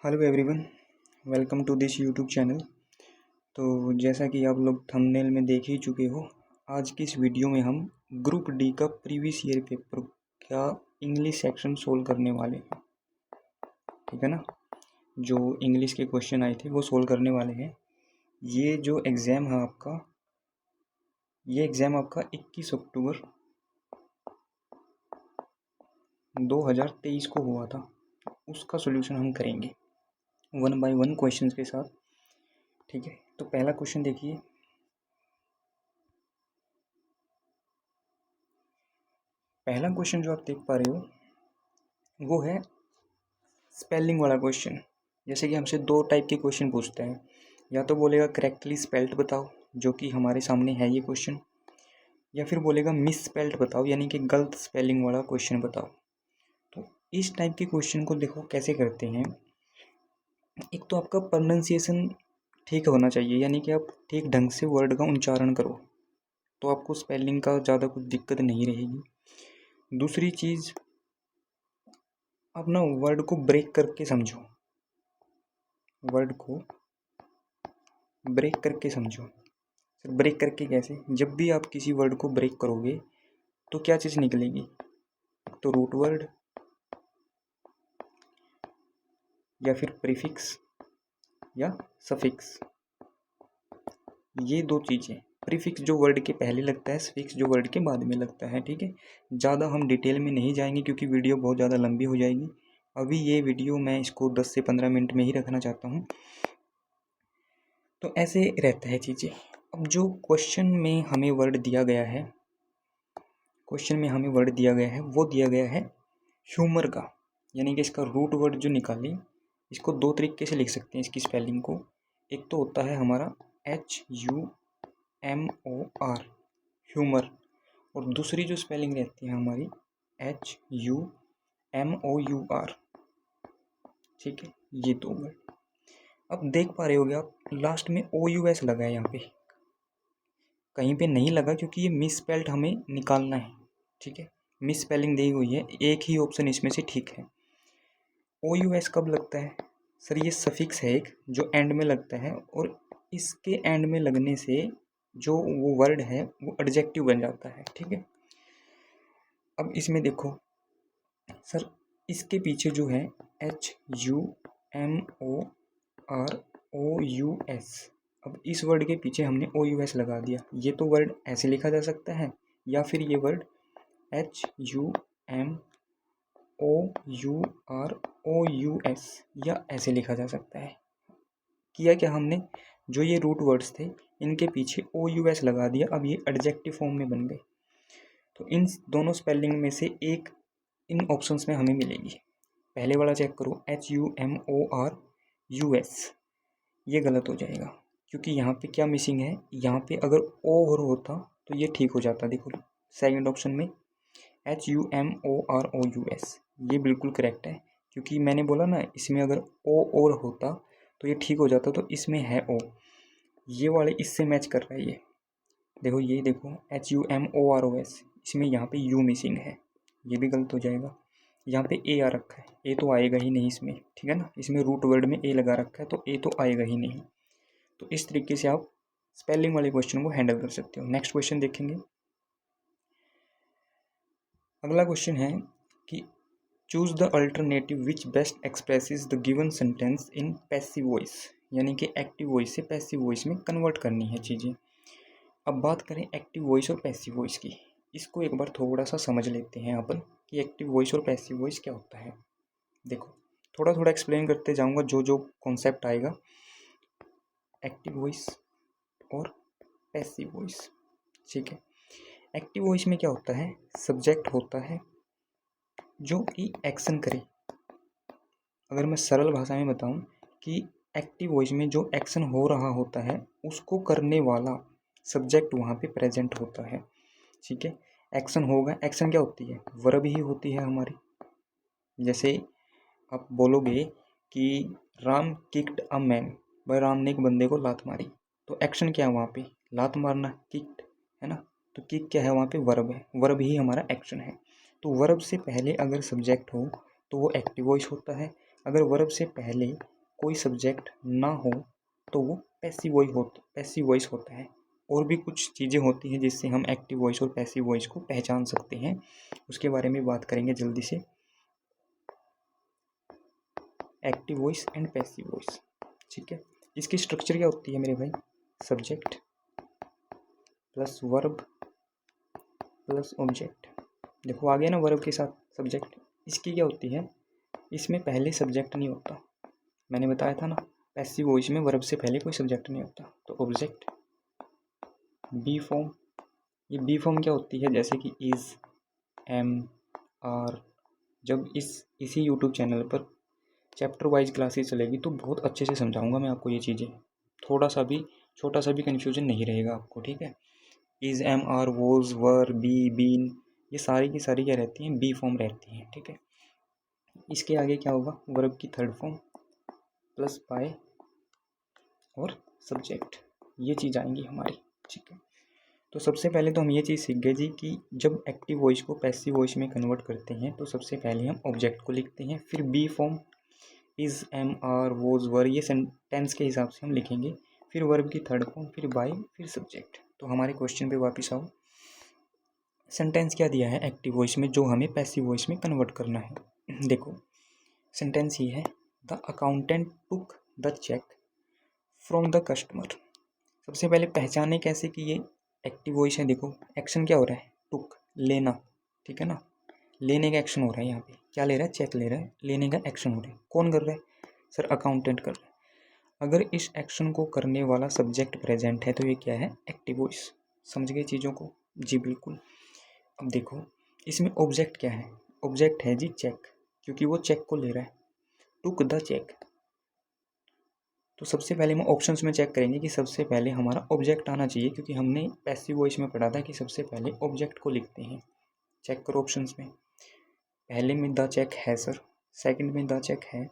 Hello everyone, welcome to this YouTube channel. तो जैसा कि आप लोग थंबनेल में देख ही चुके हो, आज की इस वीडियो में हम ग्रुप डी का प्रीवियस ईयर पेपर का इंग्लिश सेक्शन सोल्व करने वाले हैं। ठीक है ना। जो इंग्लिश के क्वेश्चन आए थे वो सोल्व करने वाले हैं। ये जो एग्ज़ाम है आपका, ये एग्ज़ाम आपका 21 अक्टूबर 2023 को हुआ था। उसका सोल्यूशन हम करेंगे 1 बाय 1 क्वेश्चंस के साथ। ठीक है, तो पहला क्वेश्चन देखिए। पहला क्वेश्चन जो आप देख पा रहे हो वो है स्पेलिंग वाला क्वेश्चन। जैसे कि हमसे दो टाइप के क्वेश्चन पूछते हैं, या तो बोलेगा करेक्टली स्पेल्ड बताओ, जो कि हमारे सामने है ये क्वेश्चन, या फिर बोलेगा मिस स्पेल्ड बताओ, यानी कि गलत स्पेलिंग वाला क्वेश्चन बताओ। तो इस टाइप के क्वेश्चन को देखो कैसे करते हैं। एक तो आपका प्रोनाउंसिएशन ठीक होना चाहिए, यानी कि आप ठीक ढंग से वर्ड का उच्चारण करो, तो आपको स्पेलिंग का ज़्यादा कुछ दिक्कत नहीं रहेगी। दूसरी चीज़, अपना वर्ड को ब्रेक करके समझो। वर्ड को ब्रेक करके समझो। सर ब्रेक करके कैसे? जब भी आप किसी वर्ड को ब्रेक करोगे तो क्या चीज़ निकलेगी? तो रूट वर्ड या फिर प्रीफिक्स या सफिक्स, ये दो चीज़ें। प्रीफिक्स जो वर्ड के पहले लगता है, सफिक्स जो वर्ड के बाद में लगता है। ठीक है, ज़्यादा हम डिटेल में नहीं जाएंगे क्योंकि वीडियो बहुत ज़्यादा लंबी हो जाएगी। अभी ये वीडियो मैं इसको 10 से 15 मिनट में ही रखना चाहता हूँ। तो ऐसे रहता है चीज़ें। अब जो क्वेश्चन में हमें वर्ड दिया गया है, वो दिया गया है ह्यूमर का, यानी कि इसका रूट वर्ड जो निकालें, इसको दो तरीके से लिख सकते हैं इसकी स्पेलिंग को। एक तो होता है हमारा HUMOR, ह्यूमर, और दूसरी जो स्पेलिंग रहती है हमारी HUMOUR। ठीक है, ये दो वर्ड। अब देख पा रहे होगे आप, लास्ट में OUS लगा है यहाँ पे, कहीं पे नहीं लगा क्योंकि ये मिस स्पेल्ड हमें निकालना है। ठीक है, मिस स्पेलिंग दी हुई है, एक ही ऑप्शन इसमें से ठीक है। OUS कब लगता है? सर ये सफिक्स है एक, जो एंड में लगता है, और इसके एंड में लगने से जो वो वर्ड है वो एडजेक्टिव बन जाता है। ठीक है, अब इसमें देखो सर, इसके पीछे जो है HUMOROUS, अब इस वर्ड के पीछे हमने OUS लगा दिया। ये तो वर्ड ऐसे लिखा जा सकता है, या फिर ये वर्ड HUMOUROUS या ऐसे लिखा जा सकता है। किया क्या हमने, जो ये रूट वर्ड्स थे इनके पीछे OUS लगा दिया, अब ये एडजेक्टिव फॉर्म में बन गए। तो इन दोनों स्पेलिंग में से एक इन ऑप्शंस में हमें मिलेगी। पहले वाला चेक करो, HUMORUS, ये गलत हो जाएगा क्योंकि यहाँ पे क्या मिसिंग है, यहाँ पे अगर ओ और होता तो ये ठीक हो जाता। देखो सेकंड ऑप्शन में HUMOROUS, ये बिल्कुल करेक्ट है, क्योंकि मैंने बोला ना इसमें अगर ओ और होता तो ये ठीक हो जाता, तो इसमें है ओ, ये वाले इससे मैच कर रहा है ये। देखो ये देखो HUMOROS, इसमें यहाँ पे यू मिसिंग है, ये भी गलत हो जाएगा। यहाँ पे ए आ रखा है, ए तो आएगा ही नहीं इसमें। ठीक है ना, इसमें रूट वर्ड में ए लगा रखा है तो ए तो आएगा ही नहीं। तो इस तरीके से आप स्पेलिंग वाले क्वेश्चन को हैंडल कर सकते हो। नेक्स्ट क्वेश्चन देखेंगे। अगला क्वेश्चन है कि choose the alternative which best expresses the given sentence in passive voice, यानी कि एक्टिव वॉइस से पैसिव वॉइस में कन्वर्ट करनी है चीज़ें। अब बात करें एक्टिव वॉइस और पैसिव वॉइस की, इसको एक बार थोड़ा सा समझ लेते हैं अपन कि एक्टिव वॉइस और पैसिव वॉइस क्या होता है। देखो थोड़ा थोड़ा एक्सप्लेन करते जाऊंगा जो जो कॉन्सेप्ट आएगा। एक्टिव वॉइस और पैसिव वॉइस, ठीक है। एक्टिव वॉइस में क्या होता है, सब्जेक्ट होता है जो कि एक्शन करे। अगर मैं सरल भाषा में बताऊं कि एक्टिव वॉइस में जो एक्शन हो रहा होता है उसको करने वाला सब्जेक्ट वहाँ पे प्रेजेंट होता है। ठीक है, एक्शन होगा, एक्शन क्या होती है, वर्ब ही होती है हमारी। जैसे आप बोलोगे कि राम किक्ड अ मैन, भाई राम ने एक बंदे को लात मारी, तो एक्शन क्या है वहाँ पे, लात मारना, किक्ड है ना। तो किक क्या है वहाँ पे, वर्ब है, वर्ब ही हमारा एक्शन है। तो वर्ब से पहले अगर सब्जेक्ट हो तो वो एक्टिव वॉइस होता है, अगर वर्ब से पहले कोई सब्जेक्ट ना हो तो वो पैसिव वॉइस होता है। और भी कुछ चीज़ें होती हैं जिससे हम एक्टिव वॉइस और पैसिव वॉइस को पहचान सकते हैं, उसके बारे में बात करेंगे जल्दी से। Active voice and passive voice, ठीक है। इसकी स्ट्रक्चर क्या होती है मेरे भाई? Subject plus verb plus object. देखो आ गया ना वर्ब के साथ सब्जेक्ट। इसकी क्या होती है, इसमें पहले सब्जेक्ट नहीं होता, मैंने बताया था ना, पैसिव वॉइस में वर्ब से पहले कोई सब्जेक्ट नहीं होता। तो ऑब्जेक्ट बी फॉर्म, ये बी फॉर्म क्या होती है, जैसे कि इज़, एम, आर। जब इसी यूट्यूब चैनल पर चैप्टर वाइज क्लासेस चलेगी तो बहुत अच्छे से समझाऊंगा मैं आपको ये चीज़ें, थोड़ा सा भी छोटा सा भी कन्फ्यूजन नहीं रहेगा आपको, ठीक है। Is, am, are, was, were, be, been, ये सारी की सारी क्या रहती हैं, बी फॉर्म रहती हैं, ठीक है। इसके आगे क्या होगा, वर्ब की थर्ड फॉर्म प्लस बाय और सब्जेक्ट, ये चीज़ आएंगी हमारी, ठीक है। तो सबसे पहले तो हम ये चीज़ सीख गए जी कि जब एक्टिव वॉइस को पैसिव वॉइस में कन्वर्ट करते हैं तो सबसे पहले हम ऑब्जेक्ट को लिखते हैं, फिर be form is, am, are, was, were, ये सेंटेंस के हिसाब से हम लिखेंगे, फिर वर्ब की थर्ड फॉर्म, फिर बाय, फिर सब्जेक्ट। तो हमारे क्वेश्चन पे वापस आओ। सेंटेंस क्या दिया है एक्टिव वॉइस में जो हमें पैसिव वॉइस में कन्वर्ट करना है। देखो सेंटेंस ये है, the accountant took the cheque from the customer. सबसे पहले पहचाने कैसे कि ये एक्टिव वॉइस है। देखो एक्शन क्या हो रहा है, टुक, लेना, ठीक है ना, लेने का एक्शन हो रहा है। यहाँ पे क्या ले रहा है, चेक ले रहा है, लेने का एक्शन हो रहा है। कौन कर रहा है, सर अकाउंटेंट कर रहा है। अगर इस एक्शन को करने वाला सब्जेक्ट प्रेजेंट है तो ये क्या है, एक्टिव वॉइस। समझ गए चीज़ों को, जी बिल्कुल। अब देखो इसमें ऑब्जेक्ट क्या है, ऑब्जेक्ट है जी चेक, क्योंकि वो चेक को ले रहा है, टुक द चेक। तो सबसे पहले हम ऑप्शंस में चेक करेंगे कि सबसे पहले हमारा ऑब्जेक्ट आना चाहिए, क्योंकि हमने पैसिव वॉइस में पढ़ा था कि सबसे पहले ऑब्जेक्ट को लिखते हैं। चेक करो ऑप्शंस में, पहले में द चेक है सर, सेकंड में द चेक है,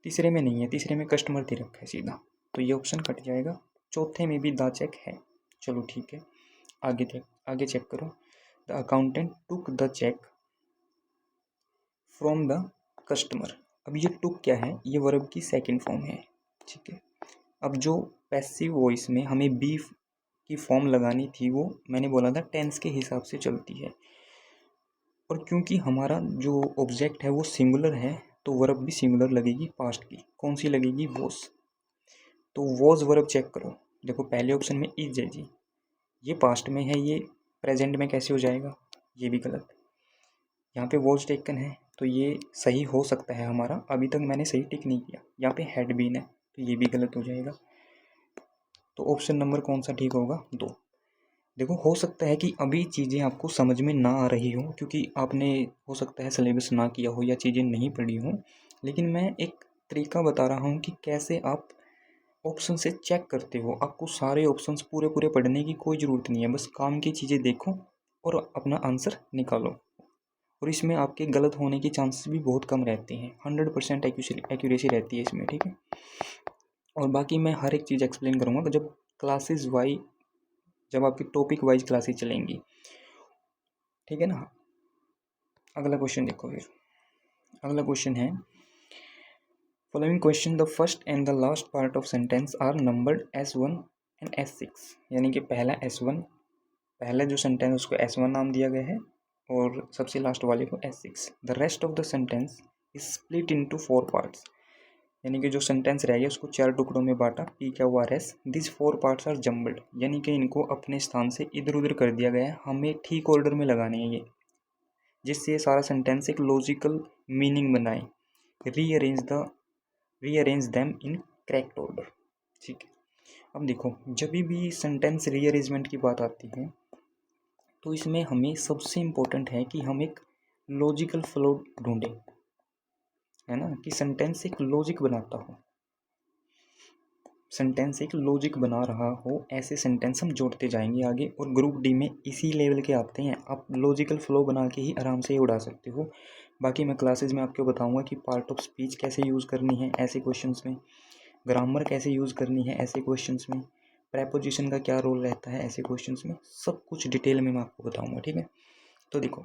तीसरे में नहीं है, तीसरे में कस्टमर दे रखा है सीधा, तो ये ऑप्शन कट जाएगा। चौथे में भी द चेक है, चलो ठीक है। आगे चेक करो, the accountant took the cheque from the customer. अब ये टुक क्या है, ये वर्ब की सेकंड फॉर्म है, ठीक है। अब जो पैसिव वॉइस में हमें बी की फॉर्म लगानी थी वो मैंने बोला था टेंस के हिसाब से चलती है, और क्योंकि हमारा जो ऑब्जेक्ट है वो सिंगुलर है तो वर्ब भी सिंगुलर लगेगी, पास्ट की। कौन सी लगेगी, वॉज। तो वॉज वर्ब चेक करो, देखो पहले ऑप्शन में इज है जी, ये पास्ट में है, ये प्रेजेंट में कैसे हो जाएगा, ये भी गलत। यहाँ पे वॉज टेकन है तो ये सही हो सकता है हमारा, अभी तक मैंने सही टिक नहीं किया। यहाँ पे हैड बीन है तो ये भी गलत हो जाएगा। तो ऑप्शन नंबर कौन सा ठीक होगा, 2। देखो हो सकता है कि अभी चीज़ें आपको समझ में ना आ रही हो, क्योंकि आपने हो सकता है सिलेबस ना किया हो या चीज़ें नहीं पढ़ी हो, लेकिन मैं एक तरीका बता रहा हूँ कि कैसे आप ऑप्शन से चेक करते हो। आपको सारे ऑप्शंस पूरे पूरे पढ़ने की कोई ज़रूरत नहीं है, बस काम की चीज़ें देखो और अपना आंसर निकालो, और इसमें आपके गलत होने के चांसेस भी बहुत कम रहते हैं। 100% एक्यूरेसी रहती है इसमें, ठीक है। और बाकी मैं हर एक चीज़ एक्सप्लेन करूँगा तो जब आपकी टॉपिक वाइज क्लासेस चलेंगी, ठीक है ना। अगला क्वेश्चन देखो, फिर अगला क्वेश्चन है, following question the first and the last part of sentence are numbered S1 and S6। यानी कि पहला S1, पहला जो सेंटेंस उसको S1 नाम दिया गया है और सबसे लास्ट वाले को S6। The rest of the sentence is split into 4 parts. यानी कि जो सेंटेंस रह गया उसको 4 टुकड़ों में बांटा, PQRS। This 4 parts are jumbled, यानी कि इनको अपने स्थान से इधर उधर कर दिया गया है, हमें ठीक ऑर्डर में लगाने हैं ये, जिससे ये सारा सेंटेंस एक लॉजिकल मीनिंग बनाए। Rearrange them in correct order, ठीक है। अब देखो जब भी सेंटेंस रीअरेंजमेंट की बात आती है तो इसमें हमें सबसे इम्पोर्टेंट है कि हम एक लॉजिकल फ्लो ढूंढें, है ना, कि सेंटेंस एक लॉजिक बनाता हो, सेंटेंस एक लॉजिक बना रहा हो, ऐसे सेंटेंस हम जोड़ते जाएंगे आगे। और ग्रुप डी में इसी लेवल के आते हैं, आप लॉजिकल फ्लो बना के ही आराम से उड़ा सकते हो। बाकी मैं क्लासेस में आपको बताऊंगा कि पार्ट ऑफ स्पीच कैसे यूज़ करनी है ऐसे क्वेश्चंस में, ग्रामर कैसे यूज़ करनी है ऐसे क्वेश्चंस में, प्रेपोजिशन का क्या रोल रहता है ऐसे क्वेश्चंस में, सब कुछ डिटेल में मैं आपको बताऊँगा, ठीक है। तो देखो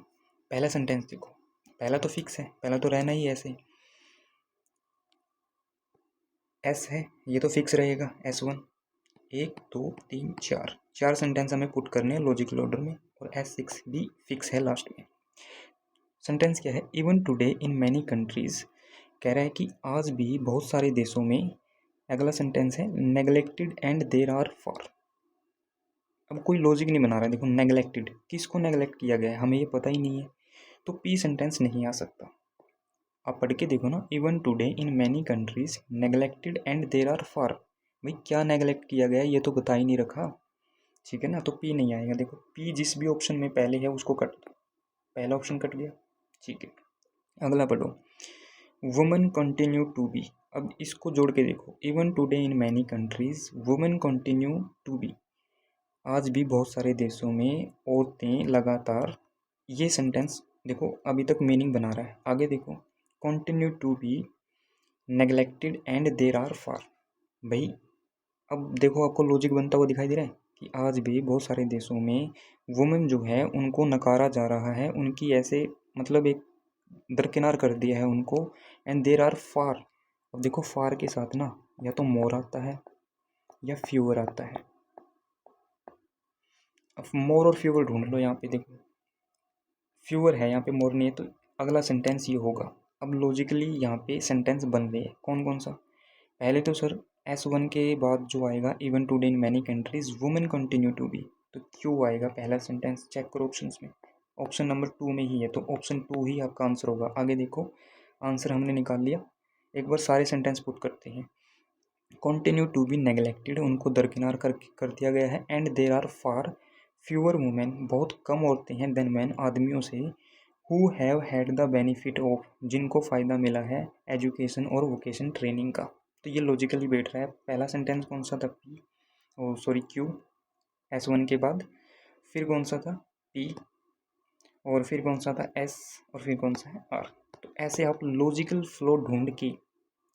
पहला सेंटेंस देखो, पहला तो फिक्स है, पहला तो रहना ही ऐसे, एस है, ये तो फिक्स रहेगा S1। 1 2 3 4 4 सेंटेंस हमें पुट करने हैं लॉजिकल ऑर्डर में, और S6 भी फिक्स है लास्ट में। सेंटेंस क्या है, even today in many countries, कह रहा है कि आज भी बहुत सारे देशों में। अगला सेंटेंस है neglected and there are far. अब कोई लॉजिक नहीं बना रहा है, देखो नेग्लेक्टेड, किसको नेग्लेक्ट किया गया है हमें ये पता ही नहीं है, तो पी सेंटेंस नहीं आ सकता। आप पढ़ के देखो ना, even today in many countries neglected and there are far, भाई क्या नेग्लेक्ट किया गया है ये तो बता ही नहीं रखा, ठीक है ना, तो पी नहीं आएगा। देखो पी जिस भी ऑप्शन में पहले है उसको कट दो, पहला ऑप्शन कट गया, ठीक है। अगला पढ़ो, वुमेन कंटिन्यू टू बी। अब इसको जोड़ के देखो, even today in many countries women continue to be, आज भी बहुत सारे देशों में औरतें लगातार, ये सेंटेंस देखो अभी तक मीनिंग बना रहा है, आगे देखो continue to be neglected and there are far. भाई अब देखो आपको लॉजिक बनता हुआ दिखाई दे रहा है कि आज भी बहुत सारे देशों में वुमेन जो है उनको नकारा जा रहा है, उनकी ऐसे मतलब एक दरकिनार कर दिया है उनको, एंड देर आर फार। अब देखो फार के साथ ना या तो मोर आता है या फ्यूअर आता है। अब मोर और फ्यूअर ढूंढ लो, यहाँ पे देखो फ्यूअर है, यहाँ पे मोर नहीं है, तो अगला सेंटेंस ये होगा। अब लॉजिकली यहाँ पे सेंटेंस बन रहे हैं, कौन कौन सा, पहले तो सर S1 के बाद जो आएगा even today in many countries women continue to be, तो क्यों आएगा पहला सेंटेंस, चेक करो ऑप्शंस में, ऑप्शन नंबर 2 में ही है, तो ऑप्शन 2 ही आपका आंसर होगा। आगे देखो आंसर हमने निकाल लिया, एक बार सारे सेंटेंस पुट करते हैं। कंटिन्यू टू बी नेग्लेक्टेड, उनको दरकिनार कर दिया गया है, and there are far fewer women, बहुत कम औरतें हैं, देन मैन आदमियों से, who have had the benefit of, जिनको फ़ायदा मिला है एजुकेशन और वोकेशन ट्रेनिंग का। तो ये लॉजिकली बैठ रहा है। पहला सेंटेंस कौन सा था, पी, ओ सॉरी क्यू, S1 के बाद, फिर कौन सा था पी, और फिर कौन सा था एस, और फिर कौन सा है आर। तो ऐसे आप लॉजिकल फ्लो ढूंढ के,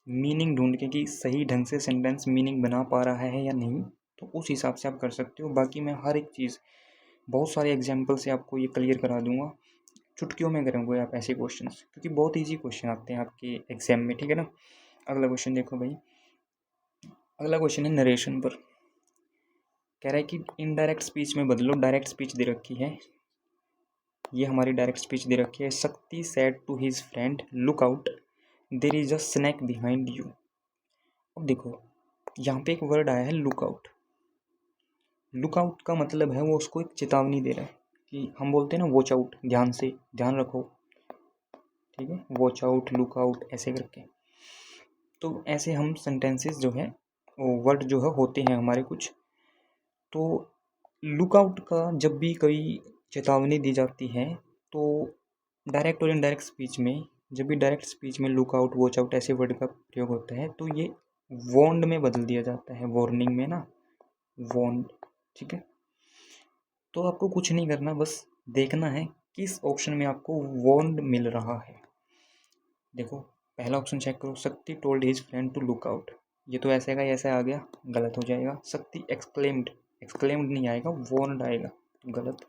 मीनिंग ढूंढ के कि सही ढंग से सेंटेंस मीनिंग बना पा रहा है या नहीं, तो उस हिसाब से आप कर सकते हो। बाकी मैं हर एक चीज़ बहुत सारे एग्जाम्पल से आपको ये क्लियर करा दूंगा, चुटकियों में करेंगे आप ऐसे क्वेश्चंस, क्योंकि बहुत इजी क्वेश्चन आते हैं आपके एग्जाम में, ठीक है ना। अगला क्वेश्चन देखो भाई, अगला क्वेश्चन है नरेशन पर, कह रहा है कि इनडायरेक्ट स्पीच में बदलो, डायरेक्ट स्पीच दे रखी है, ये हमारी डायरेक्ट स्पीच दे रखी है। Shakti said to his friend look out there is a snake behind you. अब देखो यहाँ पे एक वर्ड आया है लुक आउट, लुक आउट का मतलब है वो उसको एक चेतावनी दे रहा है, कि हम बोलते हैं ना वॉच आउट, ध्यान से ध्यान रखो, ठीक है, वॉच आउट लुक आउट ऐसे करके। तो ऐसे हम सेंटेंसेस जो है वो वर्ड जो है होते हैं हमारे कुछ। तो लुक आउट का जब भी कोई चेतावनी दी जाती है, तो डायरेक्ट और इनडायरेक्ट स्पीच में, जब भी डायरेक्ट स्पीच में लुक आउट वॉच आउट ऐसे वर्ड का प्रयोग होता है, तो ये वॉर्नड में बदल दिया जाता है, वार्निंग में ना, वॉर्नड, ठीक है। तो आपको कुछ नहीं करना, बस देखना है किस ऑप्शन में आपको वॉर्नड मिल रहा है। देखो पहला ऑप्शन चेक करो, Shakti told his friend to look out, ये तो ऐसे का ऐसे आ गया, गलत हो जाएगा। शक्ति एक्सक्लेम्ड, एक्सक्लेम्ड नहीं आएगा, वॉर्नड आएगा, तो गलत।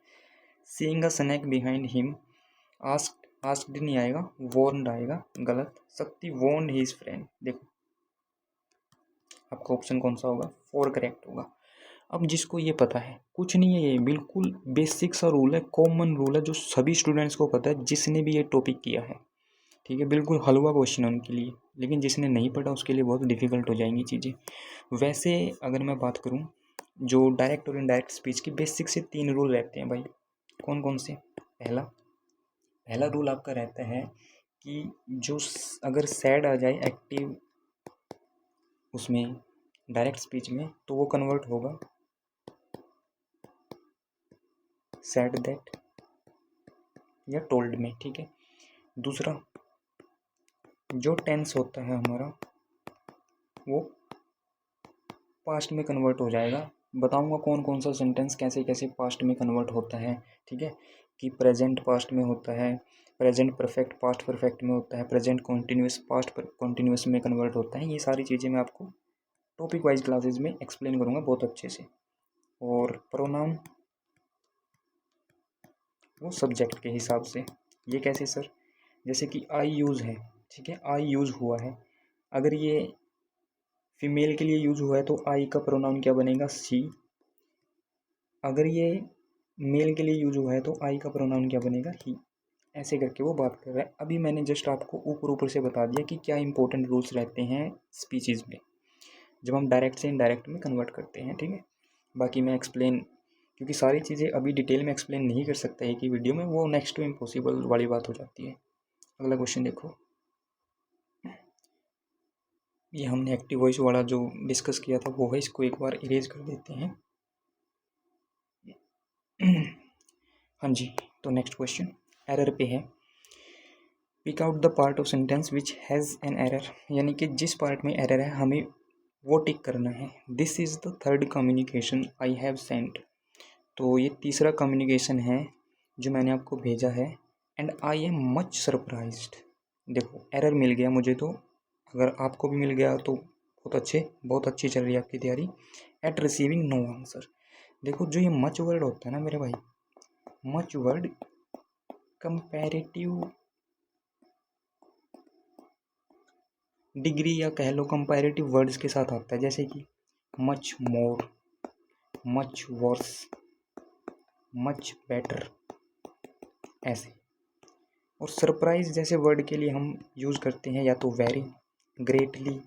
Seeing a snake behind him, asked, asked नहीं आएगा, वॉर्नड आएगा, गलत। शक्ति वॉर्नड हिज फ्रेंड, देखो आपका ऑप्शन कौन सा होगा, 4 करेक्ट होगा। अब जिसको ये पता है, कुछ नहीं है, ये बिल्कुल बेसिक सा रूल है, कॉमन रूल है, जो सभी स्टूडेंट्स को पता है जिसने भी ये टॉपिक किया है, ठीक है, बिल्कुल हलवा क्वेश्चन है उनके लिए, लेकिन जिसने नहीं पढ़ा उसके लिए बहुत डिफिकल्ट हो जाएंगी चीज़ें। वैसे अगर मैं बात करूँ, जो डायरेक्ट और इनडायरेक्ट स्पीच के बेसिक से 3 रूल रहते हैं भाई, कौन कौन से। पहला पहला रूल आपका रहता है कि जो अगर सैड आ जाए एक्टिव उसमें डायरेक्ट स्पीच में, तो वो कन्वर्ट होगा सैड दैट या टोल्ड में, ठीक है। दूसरा, जो टेंस होता है हमारा वो पास्ट में कन्वर्ट हो जाएगा। बताऊंगा कौन कौन सा सेंटेंस कैसे कैसे पास्ट में कन्वर्ट होता है, ठीक है, कि प्रेजेंट पास्ट में होता है, प्रेजेंट परफेक्ट पास्ट परफेक्ट में होता है, प्रेजेंट कॉन्टिन्यूस पास्ट कॉन्टिन्यूस में कन्वर्ट होता है। ये सारी चीज़ें मैं आपको टॉपिक वाइज क्लासेस में एक्सप्लेन करूँगा बहुत अच्छे से। और प्रोनाउन वो सब्जेक्ट के हिसाब से, ये कैसे सर, जैसे कि आई यूज़ है, ठीक है, आई यूज़ हुआ है, अगर ये फीमेल के लिए यूज हुआ है तो आई का प्रोनाउन क्या बनेगा, सी। अगर ये मेल के लिए यूज हुआ है तो आई का प्रोनाउन क्या बनेगा, ही। ऐसे करके वो बात कर रहा है। अभी मैंने जस्ट आपको ऊपर ऊपर से बता दिया कि क्या इंपॉर्टेंट रूल्स रहते हैं स्पीचीज़ में जब हम डायरेक्ट से इनडायरेक्ट में कन्वर्ट करते हैं, ठीक है। बाकी मैं एक्सप्लेन, क्योंकि सारी चीज़ें अभी डिटेल में एक्सप्लेन नहीं कर सकता है कि वीडियो में, वो नेक्स्ट टू इम्पॉसिबल वाली बात हो जाती है। अगला क्वेश्चन देखो, ये हमने एक्टिव वॉइस वाला जो डिस्कस किया था वो है, इसको एक बार इरेज कर देते हैं। हाँ जी, तो नेक्स्ट क्वेश्चन एरर पे है। Pick out the part of sentence which has an error, यानी कि जिस पार्ट में एरर है हमें वो टिक करना है। This is the third communication I have sent, तो ये तीसरा कम्युनिकेशन है जो मैंने आपको भेजा है। And I am much surprised, देखो एरर मिल गया मुझे, तो अगर आपको भी मिल गया तो बहुत अच्छी चल रही है आपकी तैयारी। एट रिसीविंग नो आंसर, देखो जो ये मच वर्ड होता है ना मेरे भाई, मच वर्ड कंपैरेटिव डिग्री या कह लो कंपैरेटिव वर्ड्स के साथ आता है, जैसे कि much more, much worse, much better, ऐसे। और सरप्राइज जैसे वर्ड के लिए हम यूज़ करते हैं या तो वेरी, ग्रेटली,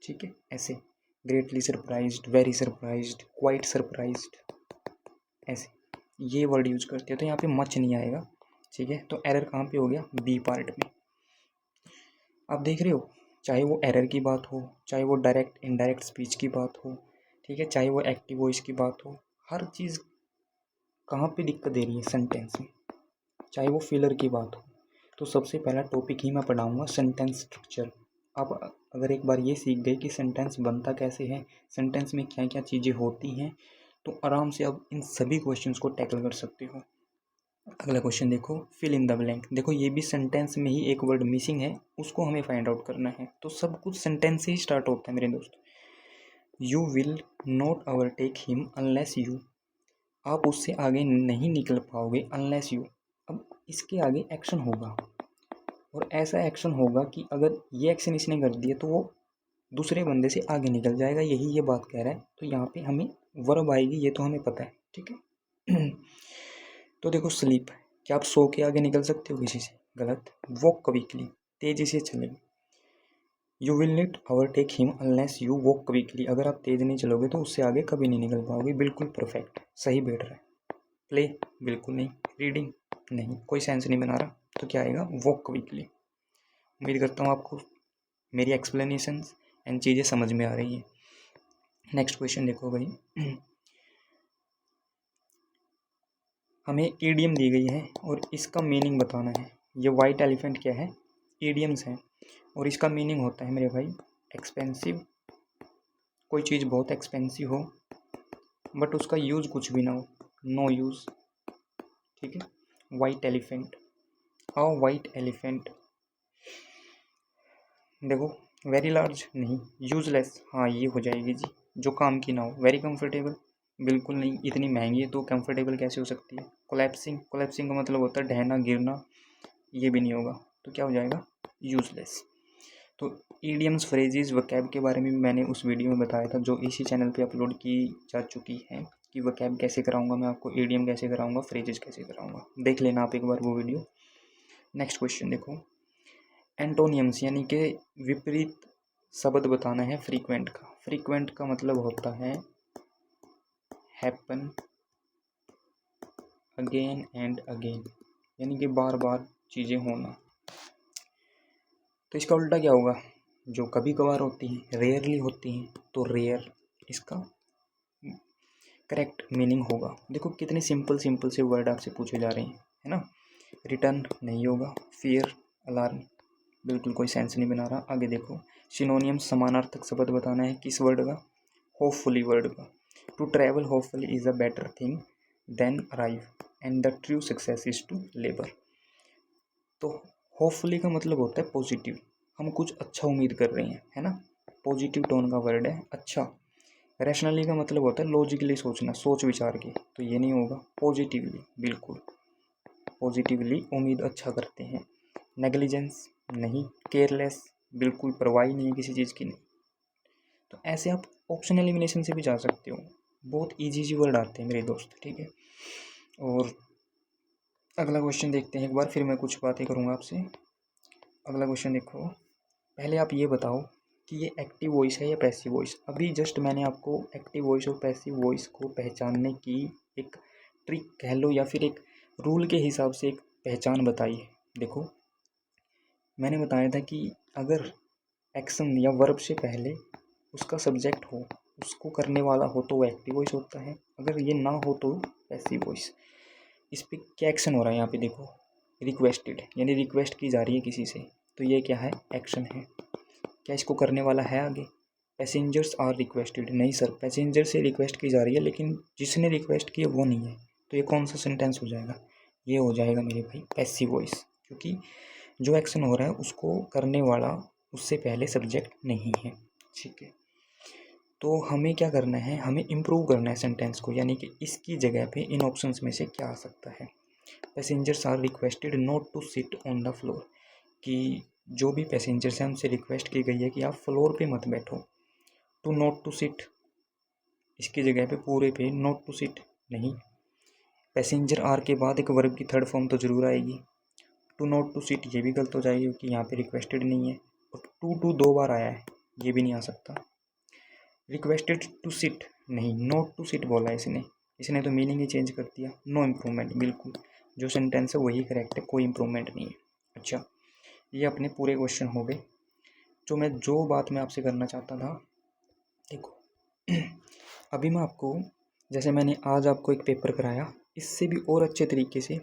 ठीक है, ऐसे greatly surprised, very surprised, quite surprised, ऐसे ये वर्ड यूज करते हैं। तो यहाँ पे मच नहीं आएगा, ठीक है। तो एरर कहाँ पे हो गया, बी पार्ट में। आप देख रहे हो, चाहे वो एरर की बात हो, चाहे वो डायरेक्ट इनडायरेक्ट स्पीच की बात हो, ठीक है, चाहे वो एक्टिव वॉइस की बात हो, हर चीज़ कहाँ पे दिक्कत दे रही है, सेंटेंस में। चाहे वो फिलर की बात हो, तो सबसे पहला टॉपिक ही मैं पढ़ाऊँगा सेंटेंस स्ट्रक्चर। आप अगर एक बार ये सीख गए कि सेंटेंस बनता कैसे है, सेंटेंस में क्या क्या चीज़ें होती हैं, तो आराम से आप इन सभी क्वेश्चंस को टैकल कर सकते हो। अगला क्वेश्चन देखो, फिल इन द ब्लैंक। देखो ये भी सेंटेंस में ही एक वर्ड मिसिंग है, उसको हमें फाइंड आउट करना है। तो सब कुछ सेंटेंस से ही स्टार्ट होता है मेरे दोस्त। You will not overtake him unless you, आप उससे आगे नहीं निकल पाओगे अनलेस यू। अब इसके आगे एक्शन होगा, और ऐसा एक्शन होगा कि अगर ये एक्शन इसने कर दिया तो वो दूसरे बंदे से आगे निकल जाएगा, यही ये बात कह रहा है। तो यहाँ पे हमें वर्ब आएगी, ये तो हमें पता है, ठीक है। तो देखो स्लीप, क्या आप सो के आगे निकल सकते हो किसी से, गलत। वॉक क्विकली, तेज़ी से चलें। You will not overtake him unless you walk quickly, अगर आप तेज़ नहीं चलोगे तो उससे आगे कभी नहीं निकल पाओगे। बिल्कुल परफेक्ट, सही बैठ रहा है। प्ले, बिल्कुल नहीं। रीडिंग, नहीं, कोई सेंस नहीं बना रहा, तो क्या आएगा, वॉक क्विकली। उम्मीद करता हूँ आपको मेरी एक्सप्लेनेशंस एंड चीज़ें समझ में आ रही हैं। नेक्स्ट क्वेश्चन देखो भाई, हमें ईडियम दी गई है और इसका मीनिंग बताना है। ये वाइट एलिफेंट क्या है, ईडियम्स हैं, और इसका मीनिंग होता है मेरे भाई एक्सपेंसिव, कोई चीज़ बहुत एक्सपेंसिव हो बट उसका यूज़ कुछ भी ना हो, नो यूज़, ठीक है। वाइट एलिफेंट, अ वाइट एलिफेंट। देखो वेरी लार्ज नहीं, यूजलेस, हाँ ये हो जाएगी जी, जो काम की ना हो। वेरी कंफर्टेबल, बिल्कुल नहीं, इतनी महंगी है तो कंफर्टेबल कैसे हो सकती है। कोलैप्सिंग, कोलैप्सिंग का मतलब होता है ढहना गिरना, ये भी नहीं होगा, तो क्या हो जाएगा, यूजलेस। तो ईडियम्स, फ्रेजेस, वकैब के बारे में भी मैंने उस वीडियो में बताया था जो इसी चैनल पे अपलोड की जा चुकी है, कि वकैब कैसे कराऊंगा मैं आपको, ईडियम कैसे कराऊंगा, फ्रेजेस कैसे कराऊंगा, देख लेना आप एक बार वो वीडियो। नेक्स्ट क्वेश्चन देखो, एंटोनियम्स यानी कि विपरीत शब्द बताना है फ्रीक्वेंट का। फ्रीक्वेंट का मतलब होता है हैपन अगेन एंड अगेन, यानी कि बार बार चीज़ें होना। तो इसका उल्टा क्या होगा, जो कभी कभार होती हैं, रेयरली होती हैं, तो रेयर इसका करेक्ट मीनिंग होगा। देखो कितने सिंपल सिंपल से वर्ड आपसे पूछे जा रहे हैं, है ना। रिटर्न नहीं होगा, फियर, अलार्म, बिल्कुल कोई सेंस नहीं बना रहा। आगे देखो, सिनोनियम, समानार्थक शब्द बताना है, किस वर्ड का, होपफुली वर्ड का। To travel hopefully is a better thing than arrive and the true success is to labour. तो होपफुली का मतलब होता है पॉजिटिव, हम कुछ अच्छा उम्मीद कर रहे हैं, है ना, पॉजिटिव टोन का वर्ड है, अच्छा। रैशनली का मतलब होता है लॉजिकली सोचना, सोच विचार के, तो ये नहीं होगा। पॉजिटिवली, बिल्कुल पॉजिटिवली उम्मीद अच्छा करते हैं। नेग्लिजेंस नहीं, केयरलेस, बिल्कुल परवाह ही नहीं है किसी चीज़ की नहीं। तो ऐसे आप ऑप्शन एलिमिनेशन से भी जा सकते हो, बहुत ईजी वर्ड आते हैं मेरे दोस्त, ठीक है। और अगला क्वेश्चन देखते हैं एक बार, फिर मैं कुछ बातें करूँगा आपसे। अगला क्वेश्चन देखो, पहले आप ये बताओ कि ये एक्टिव वॉइस है या पैसिव वॉइस। अभी जस्ट मैंने आपको एक्टिव वॉइस और पैसिव वॉइस को पहचानने की एक ट्रिक कह लो या फिर एक रूल के हिसाब से एक पहचान बताई है। देखो, मैंने बताया था कि अगर एक्शन या वर्ब से पहले उसका सब्जेक्ट हो, उसको करने वाला हो, तो वो एक्टिव वॉइस होता है। अगर ये ना हो तो पैसिव वॉइस। इस पर क्या एक्शन हो रहा है यहाँ पे देखो, रिक्वेस्टेड, यानी रिक्वेस्ट की जा रही है किसी से, तो ये क्या है, एक्शन है। क्या इसको करने वाला है आगे, पैसेंजर्स आर रिक्वेस्टेड, नहीं सर, पैसेंजर से रिक्वेस्ट की जा रही है लेकिन जिसने रिक्वेस्ट की है वो नहीं है, तो ये कौन सा सेंटेंस हो जाएगा, ये हो जाएगा मेरे भाई पैसिव वॉइस, क्योंकि जो एक्शन हो रहा है उसको करने वाला उससे पहले सब्जेक्ट नहीं है, ठीक है। तो हमें क्या करना है, हमें इम्प्रूव करना है सेंटेंस को, यानी कि इसकी जगह पे इन ऑप्शंस में से क्या आ सकता है। Passengers are requested not to sit on the floor, कि जो भी पैसेंजर्स हैं उनसे रिक्वेस्ट की गई है कि आप फ्लोर पे मत बैठो। टू नॉट टू सिट, इसकी जगह पे पूरे पे नॉट टू सिट नहीं, पैसेंजर आर के बाद एक वर्ब की थर्ड फॉर्म तो ज़रूर आएगी। टू नॉट टू सिट ये भी गलत हो जाएगी क्योंकि यहाँ पे रिक्वेस्टेड नहीं है, और टू दो बार आया है, ये भी नहीं आ सकता। रिक्वेस्टेड टू सिट नहीं, नॉट टू सिट बोला है इसने तो मीनिंग ही चेंज कर दिया। नो इम्प्रूवमेंट, बिल्कुल जो सेंटेंस है वही करेक्ट है, कोई इम्प्रूवमेंट नहीं है। अच्छा, ये अपने पूरे क्वेश्चन हो गए। जो बात मैं आपसे करना चाहता था, देखो अभी मैं आपको, जैसे मैंने आज आपको एक पेपर कराया, इससे भी और अच्छे तरीके से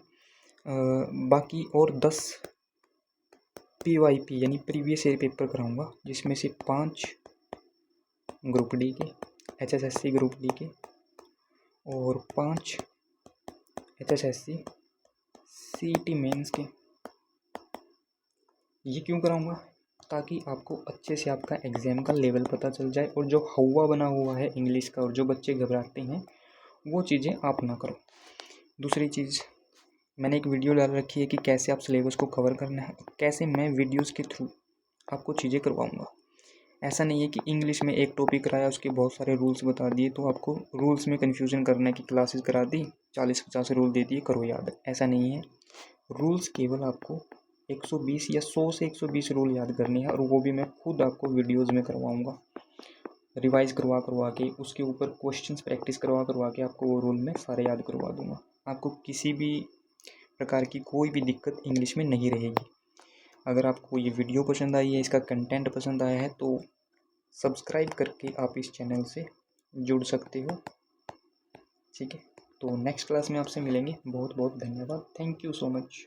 बाकी और 10 PYP यानी प्रीवियस ईयर पेपर कराऊंगा, जिसमें से 5 ग्रुप डी के, HSSC ग्रुप डी के, और 5 HSSC CET मेंस के। ये क्यों कराऊंगा, ताकि आपको अच्छे से आपका एग्ज़ाम का लेवल पता चल जाए, और जो हवा बना हुआ है इंग्लिश का और जो बच्चे घबराते हैं वो चीज़ें आप ना करो। दूसरी चीज़, मैंने एक वीडियो डाल रखी है कि कैसे आप सिलेबस को कवर करना है, कैसे मैं वीडियोस के थ्रू आपको चीज़ें करवाऊंगा। ऐसा नहीं है कि इंग्लिश में एक टॉपिक कराया उसके बहुत सारे रूल्स बता दिए तो आपको रूल्स में कन्फ्यूज़न करना है कि क्लासेस करा दी, 40-50 रूल दे दिए, करो याद। ऐसा नहीं है, रूल्स केवल आपको 120 या 100 से 120 रूल याद करनी है, और वो भी मैं खुद आपको वीडियोज़ में करवाऊँगा, रिवाइज़ करवा के, उसके ऊपर क्वेश्चंस प्रैक्टिस करवा के आपको वो रूल मैं सारे याद करवा दूँगा। आपको किसी भी प्रकार की कोई भी दिक्कत इंग्लिश में नहीं रहेगी। अगर आपको ये वीडियो पसंद आई है, इसका कंटेंट पसंद आया है, तो सब्सक्राइब करके आप इस चैनल से जुड़ सकते हो, ठीक है। तो नेक्स्ट क्लास में आपसे मिलेंगे, बहुत बहुत धन्यवाद, थैंक यू सो मच।